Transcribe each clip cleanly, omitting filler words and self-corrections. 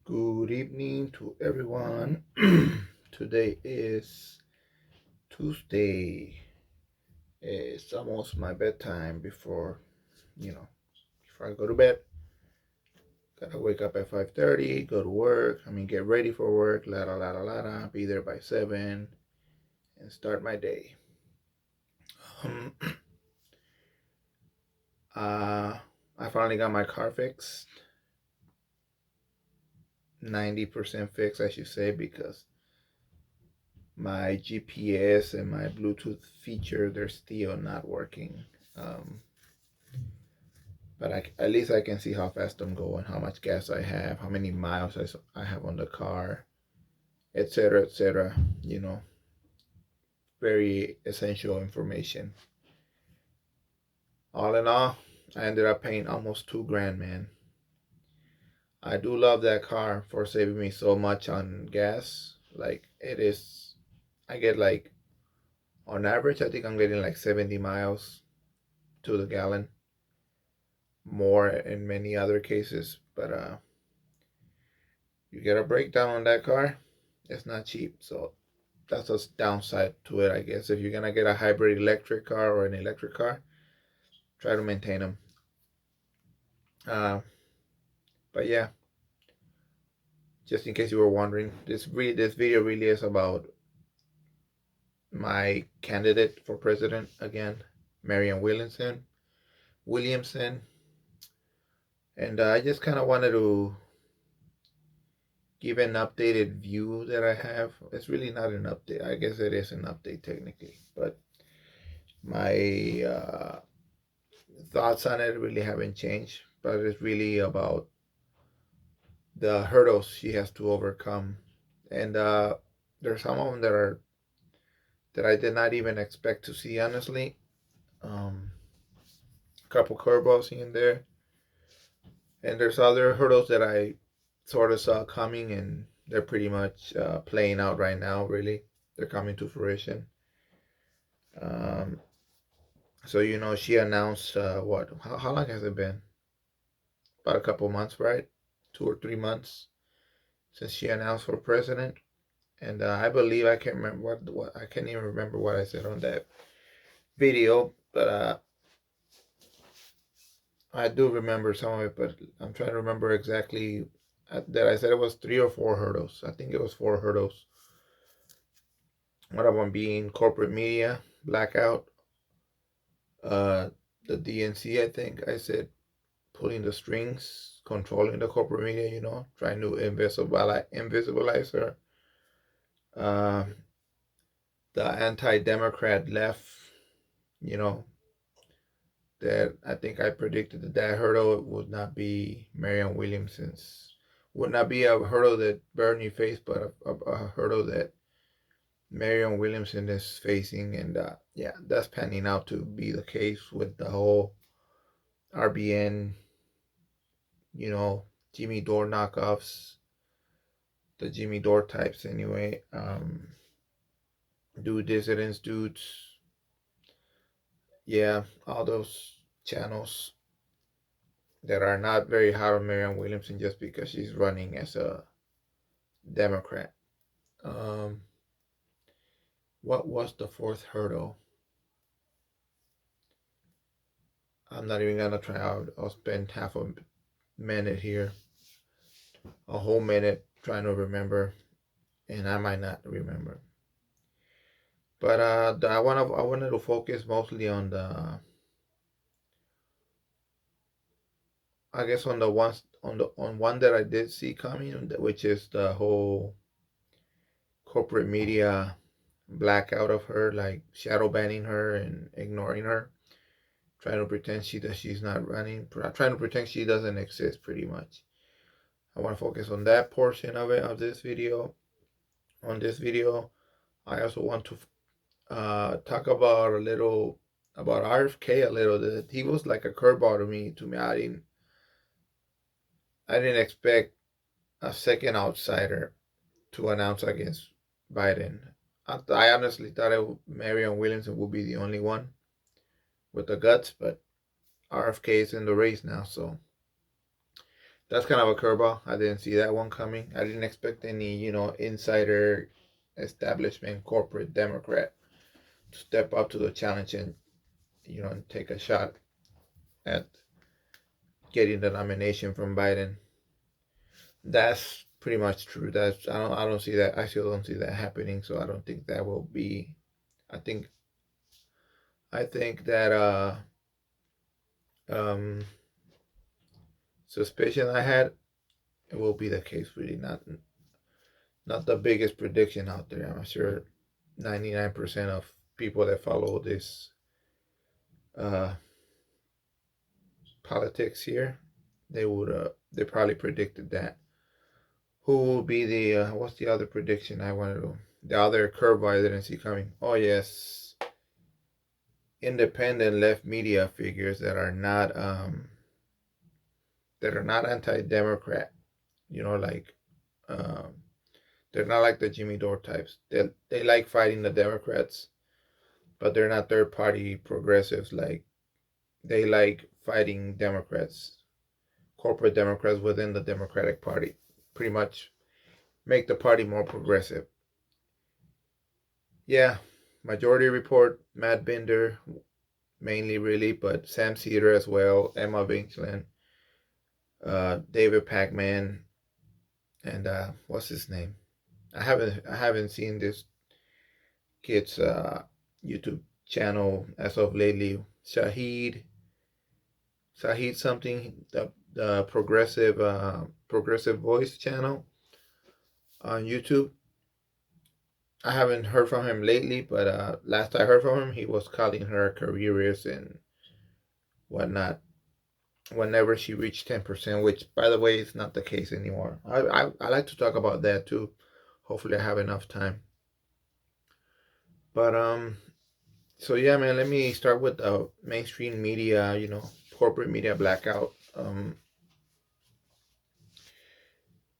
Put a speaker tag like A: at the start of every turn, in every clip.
A: Good evening to everyone. Today is Tuesday. It's almost my bedtime before I go to bed. Gotta wake up at 5:30, go to work. Get ready for work. La la la la la la. Be there by 7 and start my day. Um, uh, I finally got my car fixed. 90% fixed, I should say, because my GPS and my Bluetooth feature, they're still not working. Um, but at least I can see how fast I'm going, how much gas I have, how many miles I have on the car, etc., etc. You know, very essential information. All in all, I ended up paying almost 2 grand, man. I do love that car for saving me so much on gas. Like it is, I get like on average, I think I'm getting like 70 miles to the gallon, more in many other cases. But you get a breakdown on that car, it's not cheap. So that's a downside to it, I guess. If you're gonna get a hybrid electric car or an electric car, try to maintain them. Uh, but yeah, just in case you were wondering, this video really is about my candidate for president again, Marianne Williamson, and I just kind of wanted to give an updated view that I have. It's really not an update. I guess it is an update technically, but my thoughts on it really haven't changed. But it's really about the hurdles she has to overcome, and there's some of them that I did not even expect to see. Honestly, a couple curveballs in there, and there's other hurdles that I sort of saw coming, and they're pretty much playing out right now. Really, they're coming to fruition. Um, so she announced what? How long has it been? About a couple months, right? 2 or 3 months since she announced for president. And I believe I can't remember what I can't even remember what I said on that video, but I do remember some of it. But I'm trying to remember exactly that I said it was 3 or 4 hurdles. I think it was 4 hurdles. One of them being corporate media blackout, uh, the DNC. I think I said pulling the strings, controlling the corporate media. Trying to invisibilize her. Uh, the anti-democrat left. You know, that I think I predicted that hurdle would not be Marianne Williamson's, would not be a hurdle that Bernie faced, but a hurdle that Marianne Williamson is facing. And yeah, that's panning out to be the case with the whole RBN, Jimmy Dore knockoffs, the Jimmy Dore types anyway, do dissidents, dudes, yeah, all those channels that are not very hard on Marianne Williamson just because she's running as a Democrat. Um, what was the fourth hurdle? I'm not even gonna try. I'll spend half a minute here, a whole minute trying to remember, and I might not remember. But I wanted to focus mostly on I guess on the ones on one that I did see coming, which is the whole corporate media blackout of her, like shadow banning her and ignoring her, trying to pretend she's not running, trying to pretend she doesn't exist, pretty much. I want to focus on that portion of it, of this video. On this video, I also want to talk about a little about RFK a little. That he was like a curveball to me. I didn't expect a second outsider to announce against Biden. I honestly thought Marianne Williamson would be the only one with the guts, but RFK is in the race now, so That's kind of a curveball. I didn't see that one coming. I didn't expect any, insider establishment corporate Democrat to step up to the challenge and, take a shot at getting the nomination from Biden. That's pretty much true. I don't see that. I still don't see that happening. So I don't think that will be. I think that um suspicion I had, it will be the case. Really, not the biggest prediction out there. I'm sure 99% of people that follow this uh politics here, they probably predicted that. Who will be the what's the other prediction I wanted to, the other curveball I didn't see coming? Oh yes, independent left media figures that are not anti-democrat, like um they're not like the Jimmy Dore types. They like fighting the Democrats, but they're not third party progressives. Like, they like fighting Democrats, corporate Democrats within the Democratic Party, pretty much make the party more progressive. Yeah, Majority Report, Matt Binder, mainly really, but Sam Cedar as well, Emma Vinkland, David Pacman, and what's his name? I haven't seen this kid's YouTube channel as of lately. Shahid something, the progressive voice channel on YouTube. I haven't heard from him lately, but last I heard from him, he was calling her a careerist and whatnot whenever she reached 10%, which, by the way, is not the case anymore. I like to talk about that too. Hopefully, I have enough time. But so yeah, man. Let me start with the mainstream media. Corporate media blackout.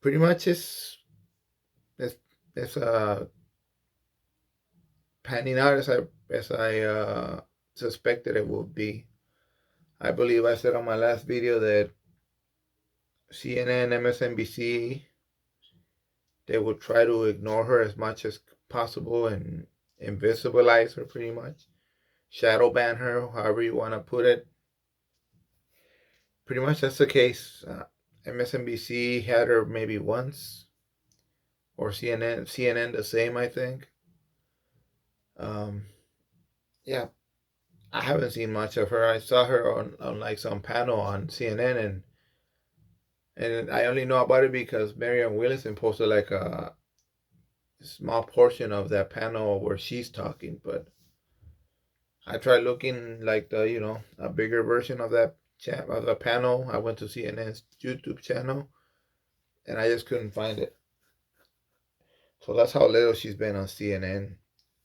A: Pretty much it's it's panning out as I suspected it would be. I believe I said on my last video that CNN, MSNBC, they will try to ignore her as much as possible and invisibilize her, pretty much. Shadow ban her, however you want to put it. Pretty much that's the case. MSNBC had her maybe once, or CNN the same, I think. Um, yeah, I haven't seen much of her. I saw her on like some panel on CNN, and I only know about it because Marianne Williamson posted like a small portion of that panel where she's talking. But I tried looking like a bigger version of that chat of the panel. I went to CNN's YouTube channel, and I just couldn't find it. So that's how little she's been on CNN.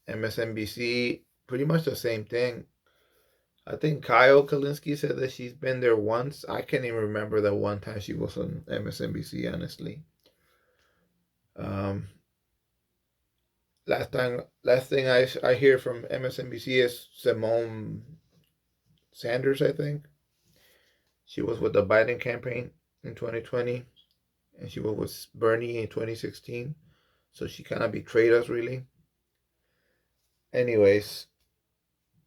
A: MSNBC, pretty much the same thing. I think Kyle Kalinske said that she's been there once. I can't even remember the one time she was on MSNBC, honestly. Um, last thing I hear from MSNBC is Simone Sanders, I think. She was with the Biden campaign in 2020, and she was with Bernie in 2016. So she kind of betrayed us, really. Anyways,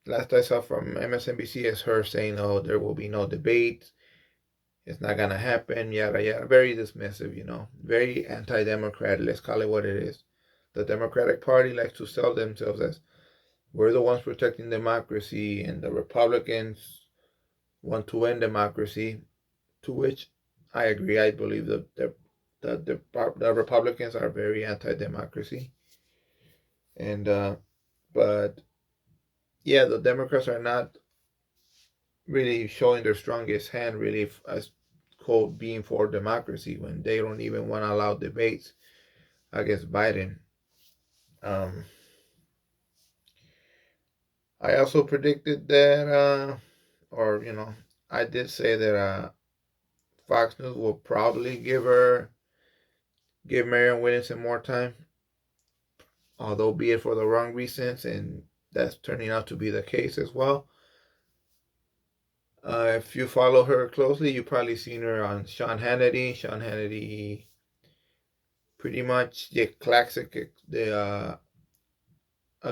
A: last I saw from MSNBC is her saying, "Oh, there will be no debate. It's not gonna happen." Yada yada. Very dismissive, Very anti-democrat. Let's call it what it is. The Democratic Party likes to sell themselves as we're the ones protecting democracy, and the Republicans want to end democracy. To which I agree. I believe the Republicans are very anti-democracy, and but yeah, the Democrats are not really showing their strongest hand, really, as quote being for democracy when they don't even want to allow debates against Biden. Um, I also predicted that, or I did say that Fox News will probably give Marianne Williamson more time, although be it for the wrong reasons, and that's turning out to be the case as well. If you follow her closely, you've probably seen her on Sean Hannity. Sean Hannity, pretty much the classic, a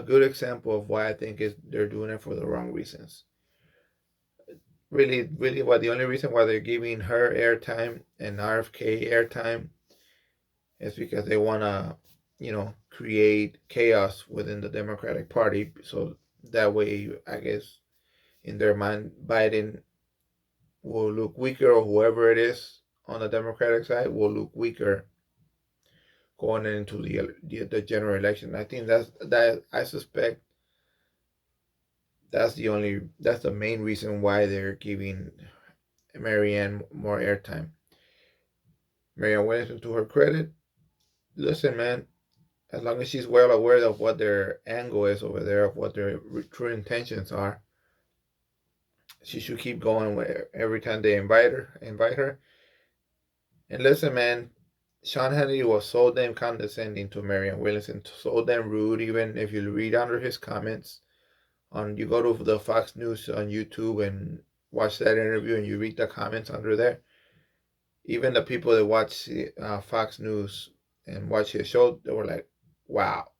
A: good example of why I think is they're doing it for the wrong reasons. Really, really, what the only reason why they're giving her airtime and RFK airtime is because they want to, create chaos within the Democratic Party. So that way, I guess, in their mind, Biden will look weaker, or whoever it is on the Democratic side will look weaker going into the general election. I think that I suspect that's the main reason why they're giving Marianne more airtime. Marianne Williamson, to her credit, listen, man, as long as she's well aware of what their angle is over there, of what their true intentions are, she should keep going with every time they invite her. And listen, man, Sean Hannity was so damn condescending to Marianne Williamson, so damn rude. Even if you read under his comments you go to the Fox News on YouTube and watch that interview, and you read the comments under there. Even the people that watch Fox News and watch his show, they were like, "Wow,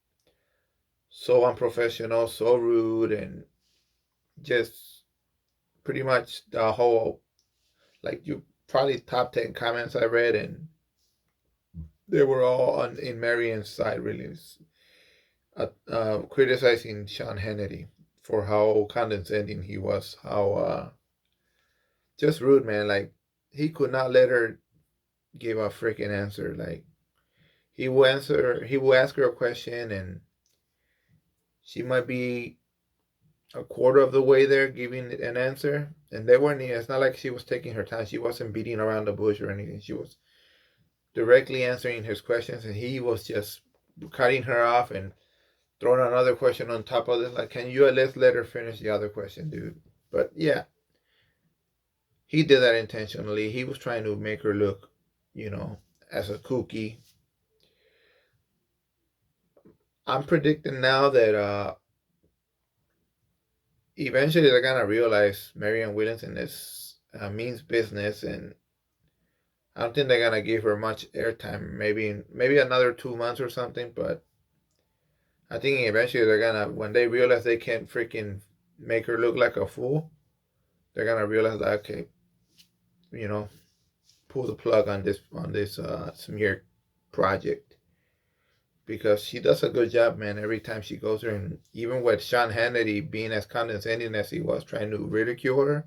A: so unprofessional, so rude," and just pretty much the whole, like, you probably top 10 comments I read, and they were all in Marianne's side, really, criticizing Sean Hannity for how condescending he was, how just rude, man. Like, he could not let her give a freaking answer. Like, he will ask her a question, and she might be a quarter of the way there giving an answer, and they weren't. It's not like she was taking her time. She wasn't beating around the bush or anything. She was directly answering his questions, and he was just cutting her off and throwing another question on top of this. Like, can you at least let her finish the other question, dude? But yeah, he did that intentionally. He was trying to make her look, as a kooky. I'm predicting now that eventually they're gonna realize Marianne Williamson is means business, and I don't think they're gonna give her much airtime. Maybe another 2 months or something. But I think eventually they're gonna, when they realize they can't freaking make her look like a fool, they're gonna realize that, okay, you know, pull the plug on this smear project, because she does a good job, man. Every time she goes there, and even with Sean Hannity being as condescending as he was, trying to ridicule her,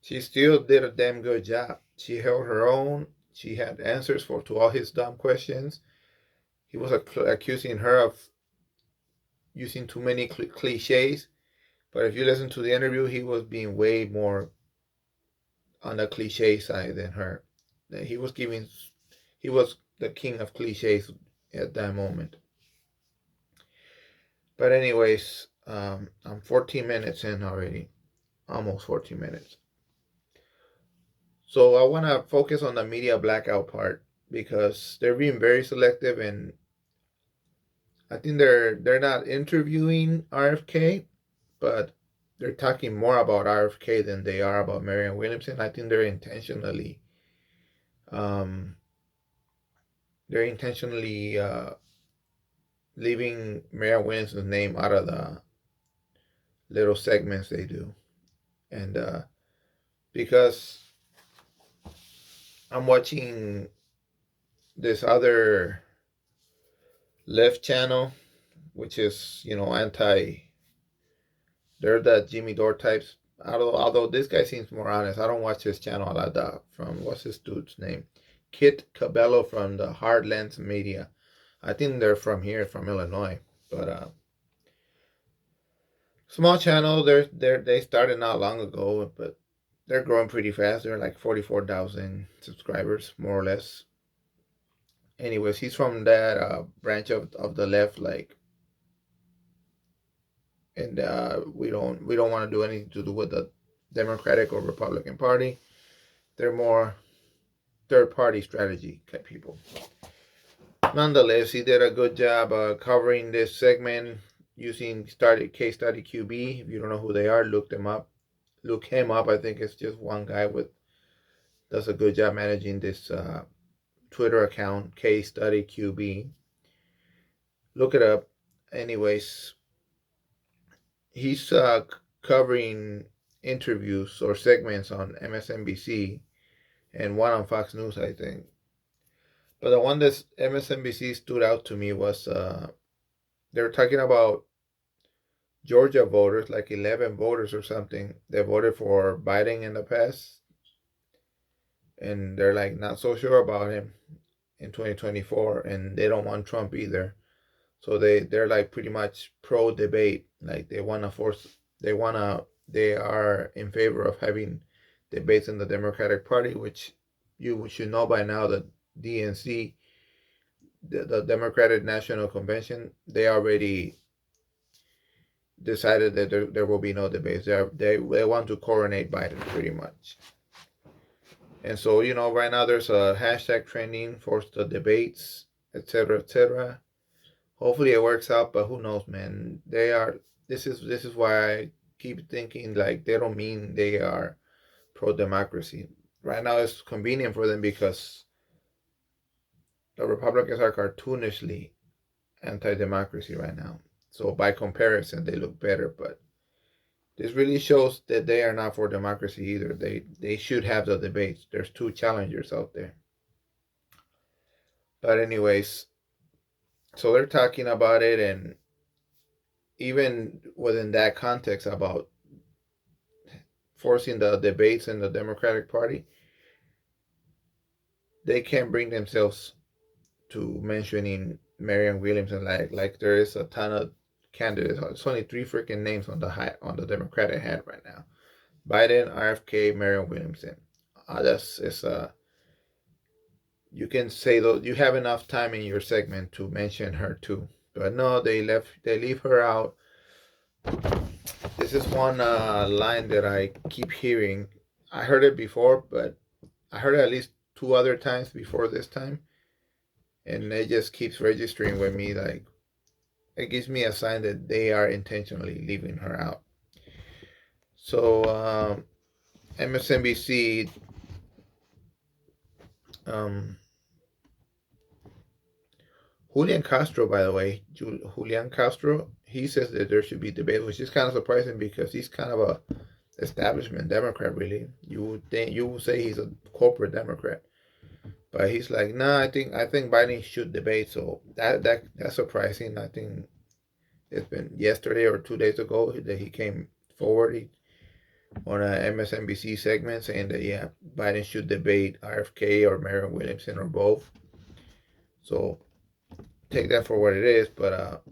A: she still did a damn good job. She held her own. She had answers to all his dumb questions. He was accusing her of using too many cliches, but if you listen to the interview, he was being way more on the cliche side than her. He was the king of cliches at that moment. But anyways, I'm 14 minutes in already, almost 14 minutes. So I want to focus on the media blackout part, because they're being very selective, and I think they're not interviewing RFK, but they're talking more about RFK than they are about Marianne Williamson. I think um, they're intentionally leaving Marianne Williamson's name out of the little segments they do, and because I'm watching this other left channel, which is anti. They're the Jimmy Dore types. Although this guy seems more honest. I don't watch his channel like that. From, what's this dude's name? Kit Cabello from the Hardlands Media. I think they're from here, from Illinois. But small channel. They started not long ago, but they're growing pretty fast. They're like 44,000 subscribers, more or less. Anyways, he's from that branch of the left, like, and we don't want to do anything to do with the Democratic or Republican Party. They're more third party strategy type people. Nonetheless, he did a good job covering this segment using case study QB. If you don't know who they are, look them up. look him up. I think it's just one guy does a good job managing this Twitter account, K Study QB. Look it up. Anyways, he's covering interviews or segments on MSNBC and one on Fox News, I think. But the one that MSNBC stood out to me was they were talking about Georgia voters, like 11 voters or something, that voted for Biden in the past, and they're like not so sure about him in 2024, and they don't want Trump either. So they're like pretty much pro debate, like they are in favor of having debates in the Democratic Party, which you should know by now that DNC, the Democratic National Convention, they already decided that there will be no debates. They want to coronate Biden pretty much. And so, right now there's a hashtag trending for the debates, etc., etc. Hopefully it works out, but who knows, man. This is why I keep thinking like they don't mean they are pro-democracy. Right now it's convenient for them because the Republicans are cartoonishly anti-democracy right now. So by comparison, they look better, but this really shows that they are not for democracy either. They should have the debates. There's two challengers out there. But anyways, so they're talking about it, and even within that context about forcing the debates in the Democratic Party, they can't bring themselves to mentioning Marianne Williamson like there is a ton of candidates. It's only 3 freaking names on the Democratic hat right now: Biden, RFK, Marianne Williamson. You can say though you have enough time in your segment to mention her too, but no, they leave her out. This is one line that I keep hearing. I heard it before, but I heard it at least 2 other times before this time, and it just keeps registering with me. Like, it gives me a sign that they are intentionally leaving her out. So MSNBC, Julian Castro, by the way, Julian Castro, he says that there should be debate, which is kind of surprising because he's kind of a establishment Democrat, really. You would say he's a corporate Democrat, but he's like, nah, I think Biden should debate. So that's surprising. I think it's been yesterday or 2 days ago that he came forward on a MSNBC segment saying that Biden should debate RFK or Marianne Williamson or both. So take that for what it is. But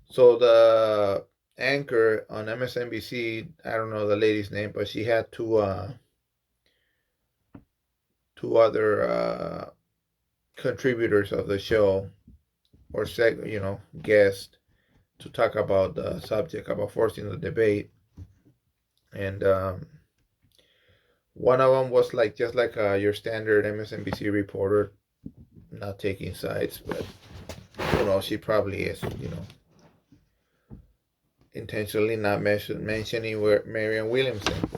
A: so the anchor on MSNBC, I don't know the lady's name, but she had two other contributors of the show or guests to talk about the subject about forcing the debate, and one of them was just like your standard MSNBC reporter, not taking sides, but she probably is intentionally not mentioning Marianne Williamson.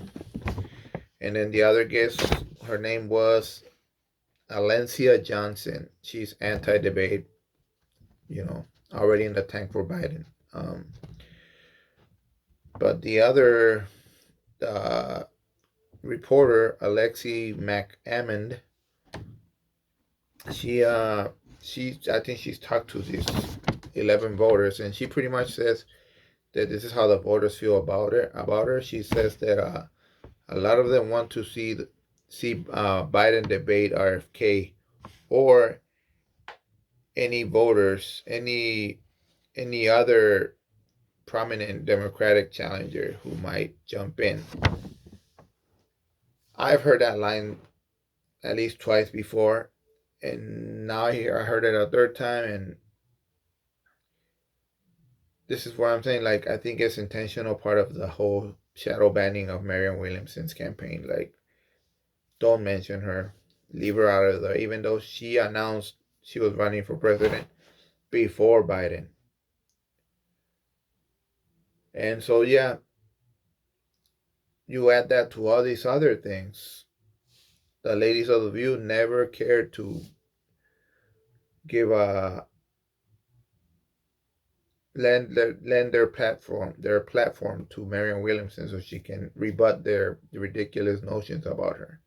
A: And then the other guest, her name was Alencia Johnson. She's anti-debate, already in the tank for Biden. But the other reporter, Alexi McAmmond, I think she's talked to these 11 voters, and she pretty much says that this is how the voters feel about her. She says that a lot of them want to see Biden debate RFK or any voters, any other prominent Democratic challenger who might jump in. I've heard that line at least twice before, and now I heard it a third time, and this is what I'm saying. Like, I think it's intentional part of the whole shadow banning of Marianne Williamson's campaign. Like, don't mention her, leave her out of there, even though she announced she was running for president before Biden. And so you add that to all these other things. The ladies of the View never cared to give a lend their platform to Marianne Williamson so she can rebut their ridiculous notions about her.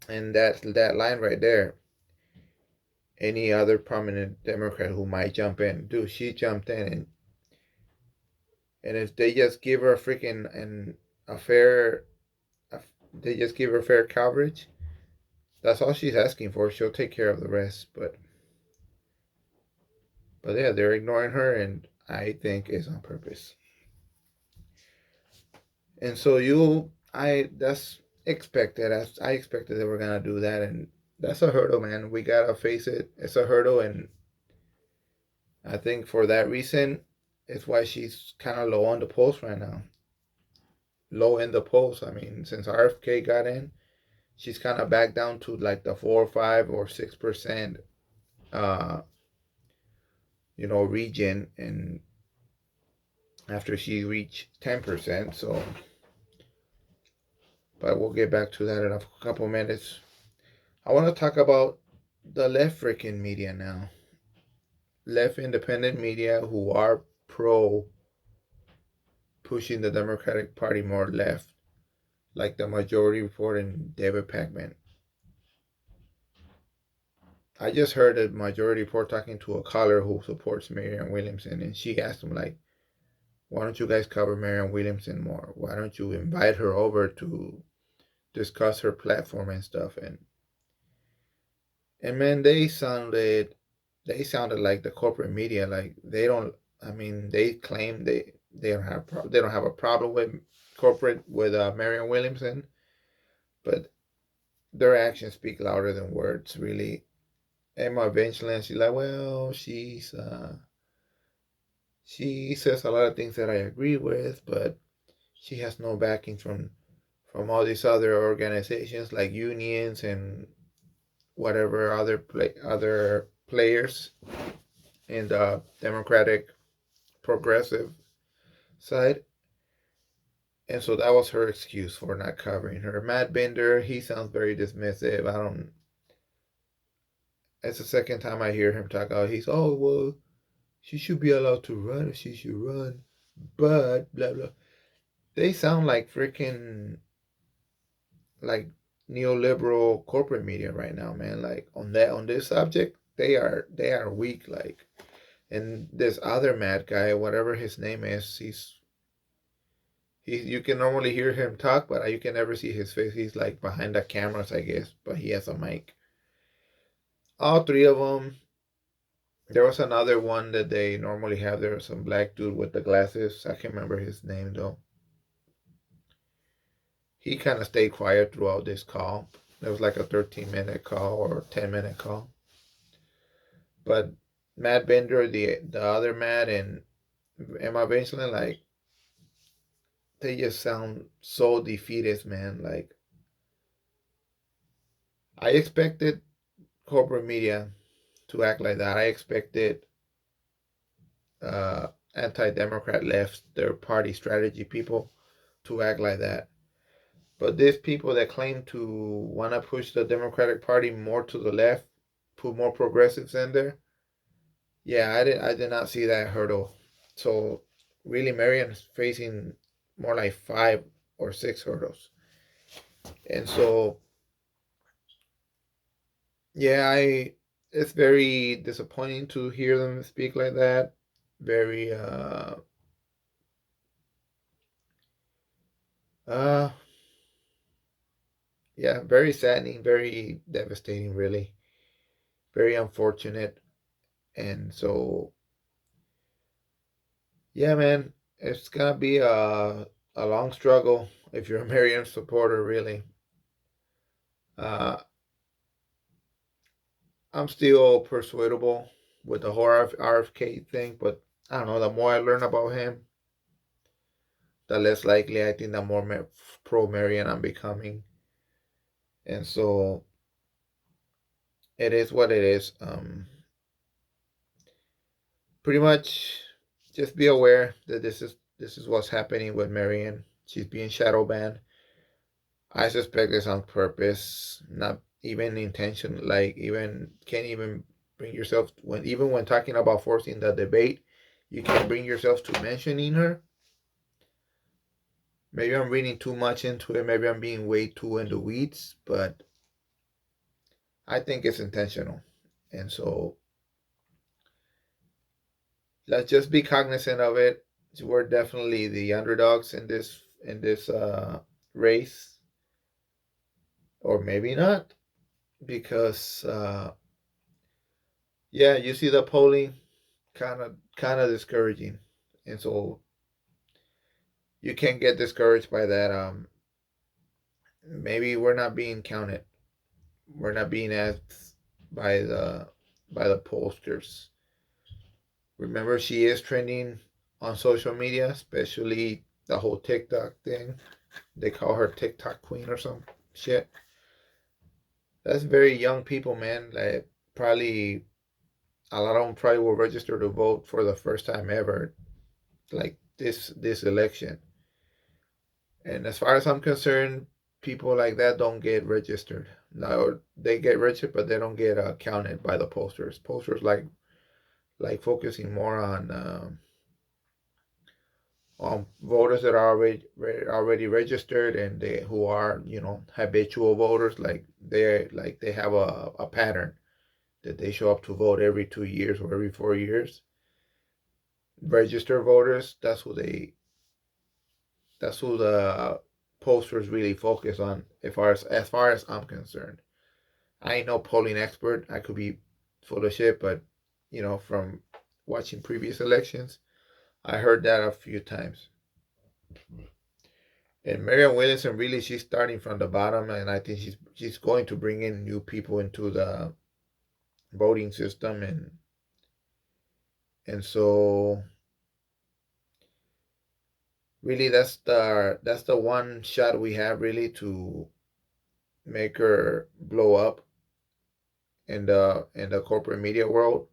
A: And that line right there. Any other prominent Democrat who might jump in, dude, she jumped in, and if they just give her a freaking and a fair, they just give her fair coverage. That's all she's asking for. She'll take care of the rest. But yeah, they're ignoring her, and I think it's on purpose. And so that's expected. I expected they were gonna do that, and that's a hurdle, man. We gotta face it. It's a hurdle, and I think for that reason, it's why she's kind of low on the polls right now. Low in the polls. I mean, since RFK got in, she's kind of back down to like the 4 or 5 or 6%, uh, region, and after she reached 10%. So, but we'll get back to that in a couple minutes. I want to talk about the left freaking media now. Left independent media who are pro pushing the Democratic Party more left, like the Majority Report and David Pakman. I just heard a Majority Report talking to a caller who supports Marianne Williamson, and she asked him, like, why don't you guys cover Marianne Williamson more? Why don't you invite her over to discuss her platform and stuff? And man, they sounded like the corporate media. Like they don't. I mean, they claim they don't have a problem with Marianne Williamson, but their actions speak louder than words. Really, Emma eventually, she's like, well, she says a lot of things that I agree with, but she has no backing from all these other organizations like unions and whatever other players in the Democratic progressive side. And so that was her excuse for not covering her. Matt Bender, he sounds very dismissive. I don't. It's the second time I hear him talk out. Well, she should be allowed to run if she should run, but blah blah. They sound like freaking like neoliberal corporate media right now, man. Like on this subject, they are weak. Like, and this other mad guy, whatever his name is, you can normally hear him talk, but you can never see his face. He's like behind the cameras, I guess, but he has a mic. All three of them. There was another one that they normally have. There was some black dude with the glasses. I can't remember his name though. He kind of stayed quiet throughout this call. It was like a 13-minute call or 10-minute call. But Matt Bender, the other Matt, and Emma Vincent, like, they just sound so defeatist, man. Like, I expected corporate media to act like that. I expected anti-democrat left, their party strategy people, to act like that. But these people that claim to want to push the Democratic Party more to the left, put more progressives in there, yeah, I did not see that hurdle. So really, Marianne's facing more like 5 or 6 hurdles, and so yeah, it's very disappointing to hear them speak like that. Very uh yeah, very saddening, very devastating, really, very unfortunate, and so yeah, man, it's gonna be a long struggle if you're a Marianne supporter, really. Uh, I'm still persuadable with the whole RFK thing, but I don't know. The more I learn about him, the less likely I think the more pro Marianne I'm becoming, and so it is what it is. Pretty much, just be aware that this is what's happening with Marianne. She's being shadow banned. I suspect it's on purpose, not even intention. Like even can't even bring yourself when talking about forcing the debate, you can't bring yourself to mentioning her. Maybe I'm reading too much into it. Maybe I'm being way too in the weeds, but I think it's intentional. And so let's just be cognizant of it. We're definitely the underdogs in this race, or maybe not, because yeah, you see the polling kind of discouraging, and so you can't get discouraged by that. Maybe we're not being counted. We're not being asked by the pollsters. Remember, she is trending on social media, especially the whole TikTok thing. They call her TikTok queen or some shit. That's very young people, man. Like probably a lot of them probably will register to vote for the first time ever, like this election. And as far as I'm concerned, people like that don't get registered. No, they get registered, but they don't get counted by the posters. Posters like focusing more on voters that are already registered and they who are habitual voters. Like they have a pattern that they show up to vote every 2 years or every 4 years. Registered voters, that's who the posters really focus on as far as I'm concerned. I ain't no polling expert. I could be full of shit, but from watching previous elections, I heard that a few times. And Marianne Williamson really she's starting from the bottom, and I think she's going to bring in new people into the voting system, and so really that's the one shot we have really to make her blow up in the corporate media world,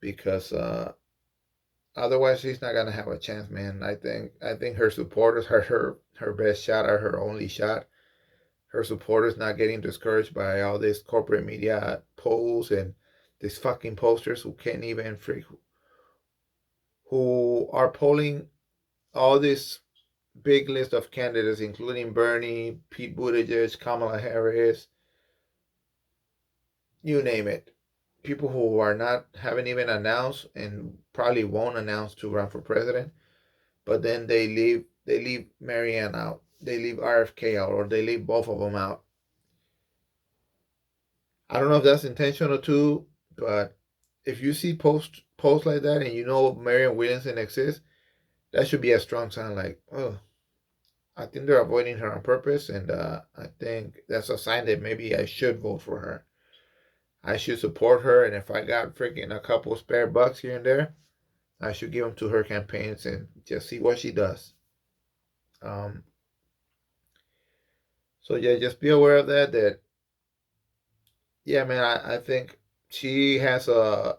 A: because otherwise she's not gonna have a chance, man. I think her supporters her best shot or her only shot. Her supporters not getting discouraged by all this corporate media polls and these fucking posters who can't even who are polling all this big list of candidates, including Bernie, Pete Buttigieg, Kamala Harris, you name it. People who are not haven't even announced and probably won't announce to run for president, but then they leave Marianne out, they leave RFK out, or they leave both of them out. I don't know if that's intentional too, but if you see posts like that and you know Marianne Williamson exists, that should be a strong sign. Like, oh, I think they're avoiding her on purpose, and I think that's a sign that maybe I should vote for her. I should support her, and if I got freaking a couple spare bucks here and there, I should give them to her campaigns and just see what she does. Um, so yeah, just be aware of that. That yeah, man, I think she has I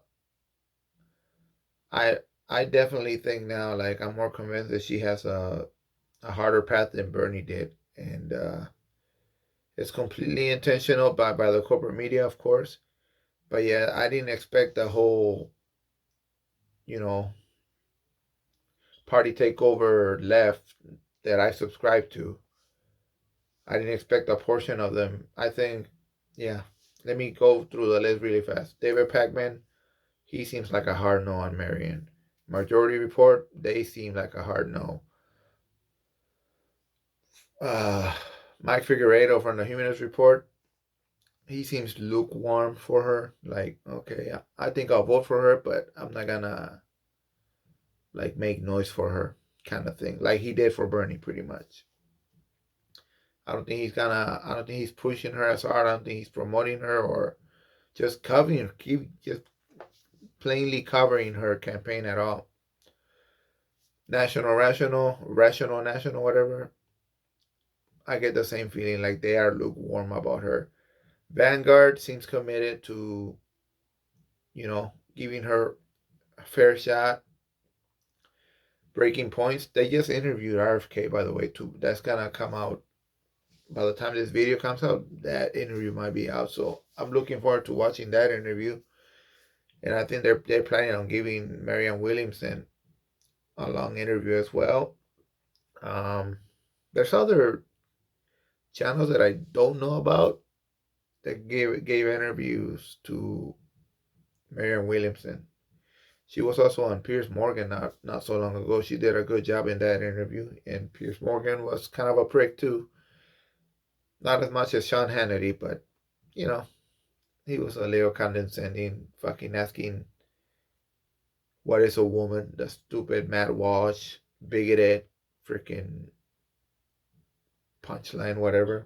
A: I definitely think now, like I'm more convinced that she has a harder path than Bernie did, and it's completely intentional by the corporate media, of course. But yeah, I didn't expect the whole you know party takeover left that I subscribe to. I didn't expect a portion of them. I think, yeah. Let me go through the list really fast. David Pacman, he seems like a hard no on Marion. Majority Report, they seem like a hard no. Uh, Mike Figueredo from the Humanist Report, he seems lukewarm for her. Like, okay, I think I'll vote for her, but I'm not gonna like make noise for her, kind of thing. Like he did for Bernie, pretty much. I don't think he's pushing her as hard. I don't think he's promoting her or just covering, just plainly covering her campaign at all. National Rational National, whatever. I get the same feeling like they are lukewarm about her. Vanguard seems committed to, giving her a fair shot. Breaking Points. They just interviewed RFK, by the way, too. That's gonna come out by the time this video comes out. That interview might be out, so I'm looking forward to watching that interview. And I think they're planning on giving Marianne Williamson a long interview as well. There's other channels that I don't know about that gave interviews to Marianne Williamson. She was also on Piers Morgan not so long ago. She did a good job in that interview, and Piers Morgan was kind of a prick too. Not as much as Sean Hannity, but you know, he was a little condescending, fucking asking what is a woman, the stupid Matt Walsh, bigoted, freaking punchline, whatever.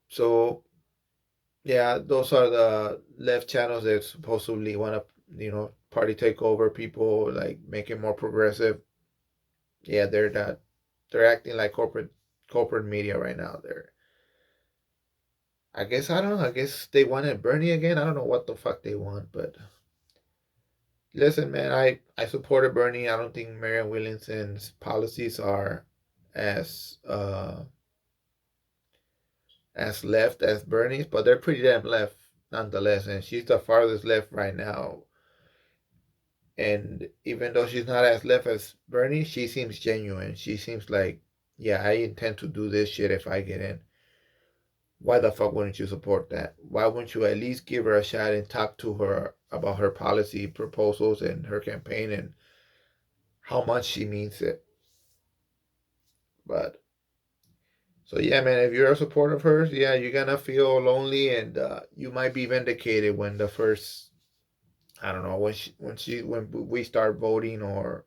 A: So yeah, those are the left channels that supposedly want to, party takeover people, like make it more progressive. Yeah, they're not. They're acting like corporate media right now. I guess I don't know. I guess they wanted Bernie again. I don't know what the fuck they want, but listen, man, I supported Bernie. I don't think Marianne Williamson's policies are as as left as Bernie's, but they're pretty damn left nonetheless. And she's the farthest left right now. And even though she's not as left as Bernie, she seems genuine. She seems like, yeah, I intend to do this shit if I get in. Why the fuck wouldn't you support that? Why wouldn't you at least give her a shot and talk to her about her policy proposals and her campaign and how much she means it? But so yeah, man, if you're a supporter of hers, yeah, you're gonna feel lonely, and you might be vindicated when the first, I don't know, when we start voting, or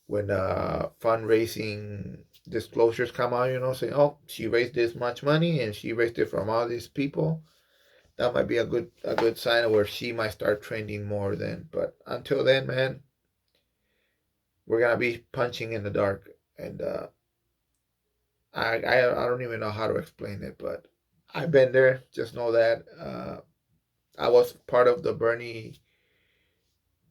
A: when fundraising disclosures come out, saying, oh, she raised this much money and she raised it from all these people. That might be a good sign of where she might start trending more then. But until then, man, we're gonna be punching in the dark, and I don't even know how to explain it, but I've been there. Just know that I was part of the Bernie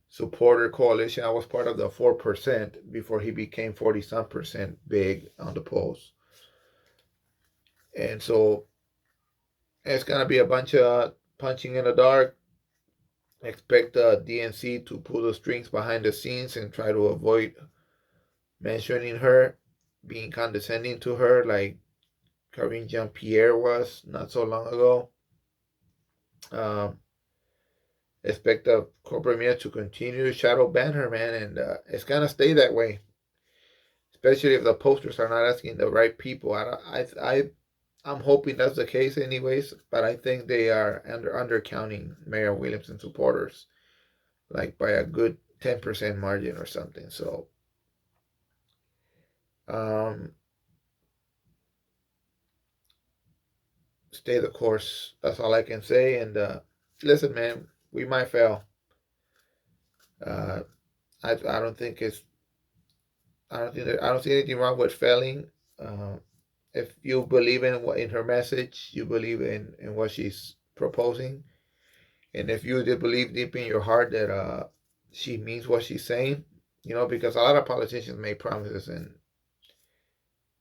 A: supporter coalition. I was part of the 4% before he became 40-some percent big on the polls. And so it's going to be a bunch of punching in the dark. Expect the DNC to pull the strings behind the scenes and try to avoid mentioning her, being condescending to her like Karine Jean-Pierre was not so long ago. Expect the corporate media to continue to shadow ban her, man, and it's going to stay that way. Especially if the posters are not asking the right people. I'm hoping that's the case anyways, but I think they are undercounting Marianne Williamson supporters, like by a good 10% margin or something. So stay the course. That's all I can say. And listen, man, we might fail. I don't think it's I don't see anything wrong with failing. If you believe in her message, you believe in what she's proposing, and if you did believe deep in your heart that she means what she's saying, because a lot of politicians make promises and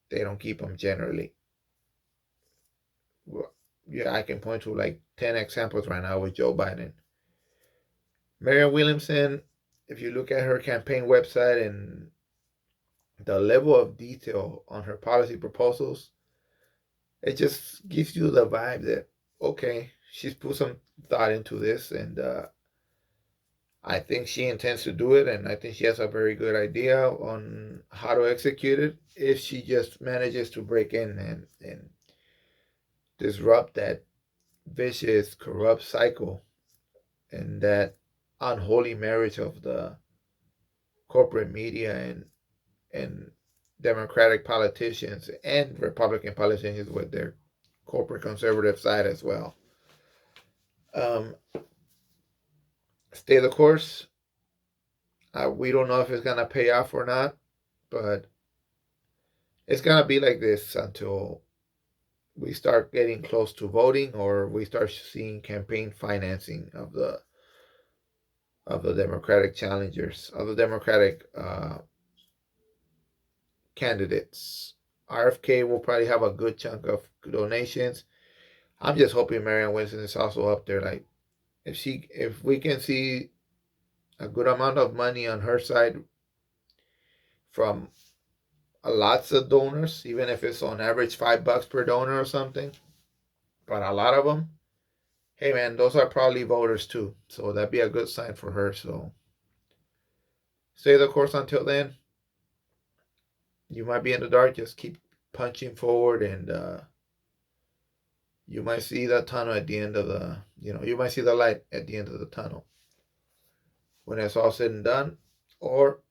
A: they don't keep them generally. Well, yeah, I can point to like 10 examples right now with Joe Biden. Marianne Williamson, if you look at her campaign website and the level of detail on her policy proposals, it just gives you the vibe that, okay, she's put some thought into this, and I think she intends to do it, and I think she has a very good idea on how to execute it if she just manages to break in and disrupt that vicious, corrupt cycle and that unholy marriage of the corporate media and Democratic politicians and Republican politicians with their corporate conservative side as well. Stay the course. We don't know if it's gonna pay off or not, but it's gonna be like this until we start getting close to voting, or we start seeing campaign financing of the Democratic challengers, of the Democratic candidates. RFK will probably have a good chunk of donations. I'm just hoping Marianne Williamson is also up there. Like, if we can see a good amount of money on her side from lots of donors, even if it's on average $5 per donor or something, but a lot of them, hey man, those are probably voters too. So that'd be a good sign for her. So stay the course until then. You might be in the dark, just keep punching forward, and you might see the tunnel at the end of the, you might see the light at the end of the tunnel when it's all said and done, or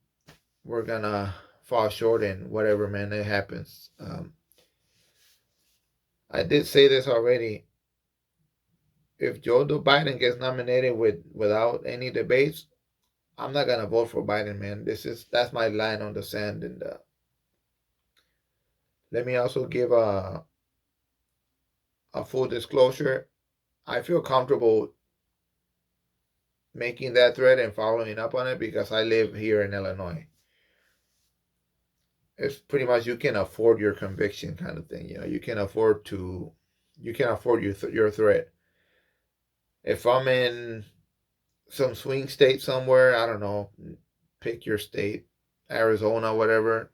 A: we're gonna fall short and whatever, man, it happens. I did say this already. If Joe Biden gets nominated without any debates, I'm not gonna vote for Biden, man. That's my line on the sand. And let me also give a full disclosure. I feel comfortable making that threat and following up on it because I live here in Illinois. It's pretty much you can afford your conviction kind of thing. You can afford your threat. If I'm in some swing state somewhere, I don't know, pick your state, Arizona, whatever,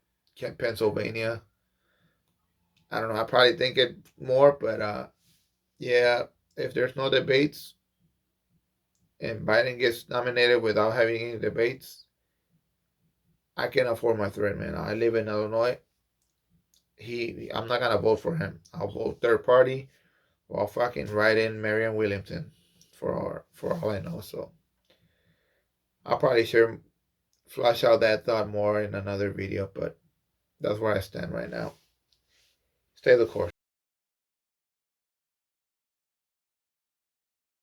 A: Pennsylvania. I don't know. I probably think it more, but yeah, if there's no debates and Biden gets nominated without having any debates, I can afford my threat, man. I live in Illinois. I'm not gonna vote for him. I'll vote third party, or I'll fucking write in Marianne Williamson for all I know. So I'll probably flush out that thought more in another video, but that's where I stand right now. Stay the course.